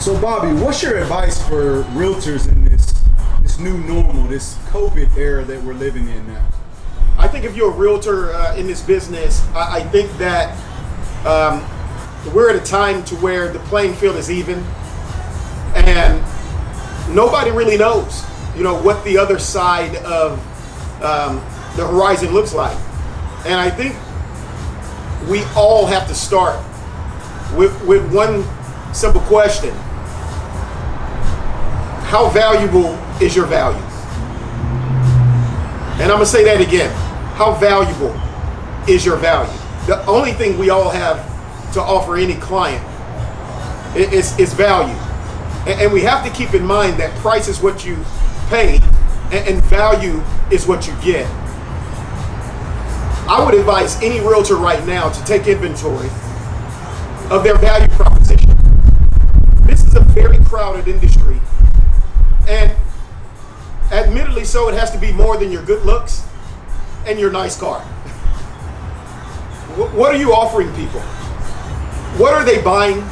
So Bobby, what's your advice for realtors in this new normal, this COVID era that we're living in now? I think if you're a realtor in this business, I think that we're at a time to where the playing field is even, and nobody really knows, what the other side of the horizon looks like. And I think we all have to start with one simple question: how valuable is your value? And I'm gonna say that again. How valuable is your value? The only thing we all have to offer any client is value. And we have to keep in mind that price is what you pay and value is what you get. I would advise any realtor right now to take inventory of their value proposition. This is a very crowded industry, and admittedly so, it has to be more than your good looks and your nice car. What are you offering people? What are they buying?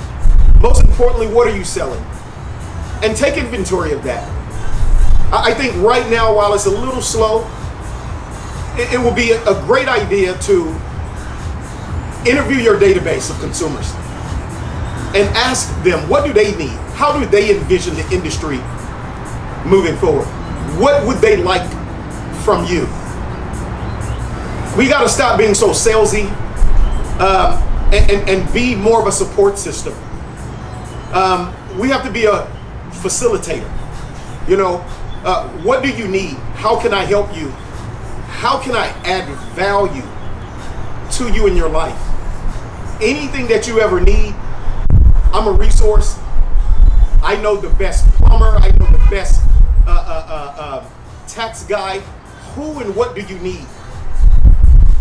Most importantly, what are you selling? And take inventory of that. I think right now, while it's a little slow, it will be a great idea to interview your database of consumers and ask them, what do they need? How do they envision the industry moving forward? What would they like from you? We got to stop being so salesy and be more of a support system. We have to be a facilitator. What do you need? How can I help you? How can I add value to you in your life? Anything that you ever need, I'm a resource. I know the best plumber. I know the best tax guy. Who and what do you need?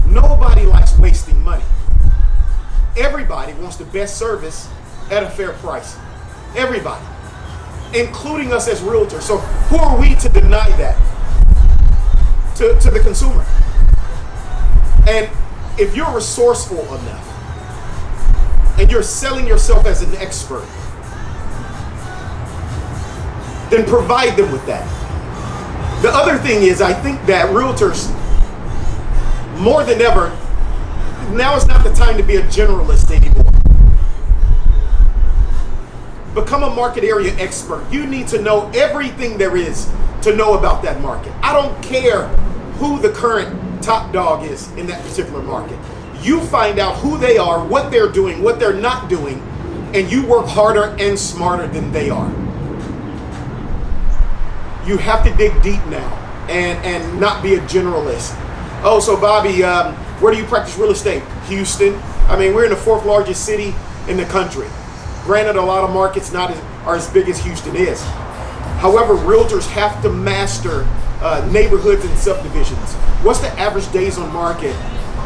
Nobody likes wasting money. Everybody wants the best service at a fair price. Everybody, including us as realtors. So who are we to deny that to the consumer? And if you're resourceful enough and you're selling yourself as an expert, then provide them with that. The other thing is, I think that realtors, more than ever, now is not the time to be a generalist anymore. Become a market area expert. You need to know everything there is to know about that market. I don't care who the current top dog is in that particular market. You find out who they are, what they're doing, what they're not doing, and you work harder and smarter than they are. You have to dig deep now and not be a generalist. Oh, so Bobby, where do you practice real estate? Houston. I mean, we're in the 4th largest city in the country. Granted, a lot of markets are as big as Houston is. However, realtors have to master neighborhoods and subdivisions. What's the average days on market?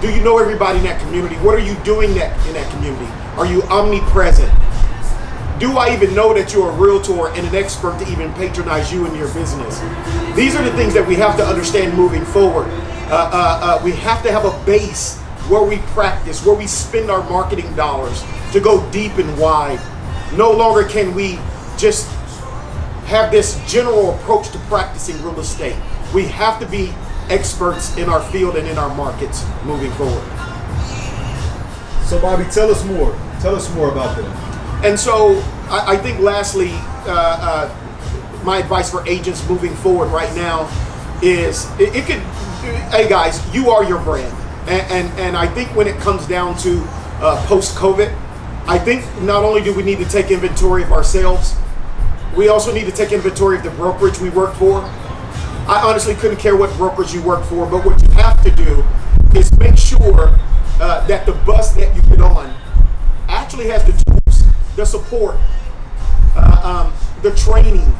Do you know everybody in that community? What are you doing in that community? Are you omnipresent? Do I even know that you're a realtor and an expert to even patronize you in your business? These are the things that we have to understand moving forward. We have to have a base where we practice, where we spend our marketing dollars to go deep and wide. No longer can we just have this general approach to practicing real estate. We have to be experts in our field and in our markets moving forward. So Bobby, tell us more. Tell us more about that. And so I think lastly, my advice for agents moving forward right now is hey guys, you are your brand. And I think when it comes down to post-COVID, I think not only do we need to take inventory of ourselves, we also need to take inventory of the brokerage we work for. I honestly couldn't care what brokerage you work for, but what you have to do is make sure that the bus that you get on actually has the tools, the support, the training,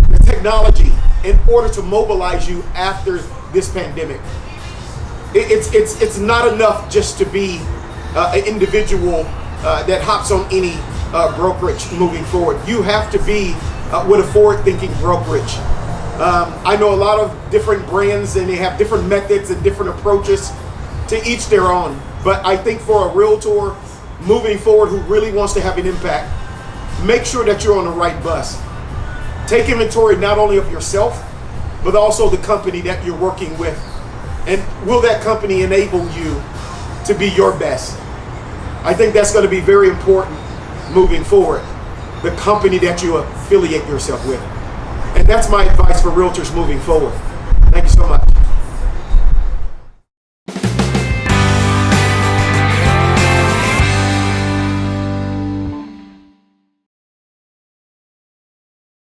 the technology in order to mobilize you after this pandemic. It's not enough just to be an individual that hops on any brokerage moving forward. You have to be with a forward-thinking brokerage. I know a lot of different brands and they have different methods and different approaches, to each their own. But I think for a realtor moving forward who really wants to have an impact, make sure that you're on the right bus. Take inventory not only of yourself, but also the company that you're working with. And will that company enable you to be your best? I think that's going to be very important moving forward, the company that you affiliate yourself with. And that's my advice for realtors moving forward.